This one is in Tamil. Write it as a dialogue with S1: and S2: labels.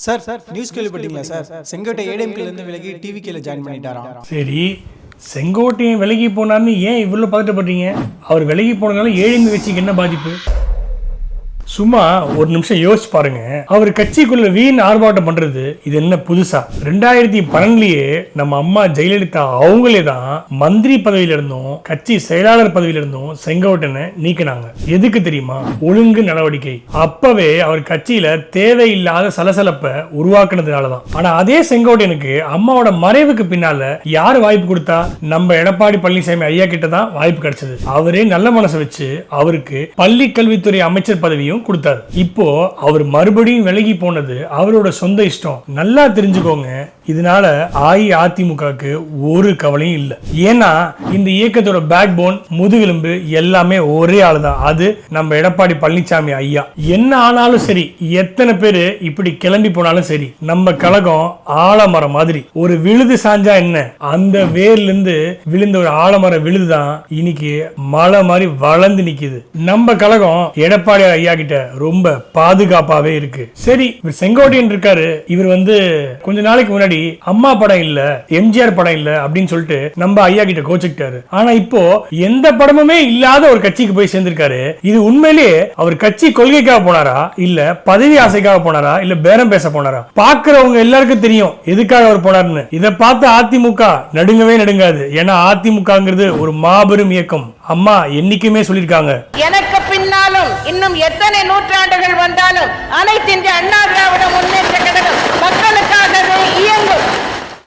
S1: சார் நியூஸ் கேள்விப்பட்டீங்களா சார்? செங்கோட்டை ஏடிஎம்கேலேருந்து விலகி டிவிகேல ஜாயின் பண்ணிட்டாராம்.
S2: சரி, செங்கோட்டையன் விலகி போனார்னு ஏன் இவ்வளோ பதட்டப்படுறீங்க? அவர் விலகி போனதுனால ஏடிஎம் கட்சிக்கு என்ன பாதிப்பு? சும்மா ஒரு நிமிஷம் யோசிச்சு பாருங்க. அவர் கட்சிக்குள்ள வீண் ஆர்ப்பாட்டம் பண்றது இது என்ன புதுசா? 2012லயே நம்ம அம்மா ஜெயலலிதா அவங்களே தான் மந்திரி பதவியில இருந்தும் கட்சி செயலாளர் பதவியில இருந்தும் செங்கோட்டனை நீக்கினாங்க. எதுக்கு தெரியுமா? ஒழுங்கு நடவடிக்கை. அப்பவே அவர் கட்சியில தேவையில்லாத சலசலப்பை உருவாக்குனதுனாலதான். ஆனா அதே செங்கோட்டையனுக்கு அம்மாவோட மறைவுக்கு பின்னால யாரு வாய்ப்பு கொடுத்தா? நம்ம எடப்பாடி பழனிசாமி ஐயா கிட்ட தான் வாய்ப்பு கிடைச்சது. அவரே நல்ல மனசை வச்சு அவருக்கு பள்ளி கல்வித்துறை அமைச்சர் பதவியும் கொடுத்தாரு. இப்போ அவர் மறுபடியும் விலகி போனது அவரோட சொந்த இஷ்டம். நல்லா தெரிஞ்சுக்கோங்க, இதனால அஇஅதிமுகவுக்கு ஒரு கவலையும் இல்லை. ஏன்னா இந்த இயக்கத்தோட பேக் போன், முதுகெலும்பு எல்லாமே ஒரே ஆளு தான். அது நம்ம எடப்பாடி பழனிசாமி ஐயா. என்ன ஆனாலும் சரி, எத்தனை பேரு இப்படி கிளம்பி போனாலும் சரி, நம்ம கழகம் ஆலமரம் மாதிரி. ஒரு விழுது சாஞ்சா என்ன, அந்த வேர்ல இருந்து விழுந்த ஒரு ஆலமரம் விழுதுதான் இன்னைக்கு மலை மாதிரி வளர்ந்து நிக்குது. நம்ம கழகம் எடப்பாடி ஐயா கிட்ட ரொம்ப பாதுகாப்பாவே இருக்கு. சரி, செங்கோட்டையன் இருக்காரு, இவர் கொஞ்ச நாளைக்கு முன்னாடி அம்மா படம் இல்ல, எம்ஜிஆர் படம் இல்ல அப்படின்னு சொல்லிட்டு நம்ம ஐயா கிட்ட கோச்சுக்கிட்டாரு. ஆனா இப்போ எந்த படமுமே இல்லாத ஒரு கட்சிக்கு போய் சேர்ந்திருக்காரு. இது உண்மையிலேயே அவர் கட்சி கொள்கைக்காக போனாரா, இல்ல பதவி ஆசைக்காக போனாரா, இல்ல பேரம் பேச போனாரா? பாக்குறவங்க எல்லாருக்கும் தெரியும் எதுக்காக அவர் போனார்னு. இதை பார்த்து அதிமுக நடுங்கவே நடுங்காது. ஏன்னா அதிமுகங்கிறது ஒரு மாபெரும் இயக்கம். அம்மா என்னைக்குமே சொல்லிருக்காங்க,
S3: எனக்கு பின்னாலும் இன்னும் எத்தனை நூற்றாண்டுகள் வந்தாலும் அனைத்து இந்திய அண்ணா திராவிட முன்னேற்ற கழகம் மக்களுக்காகவே இயங்கும்.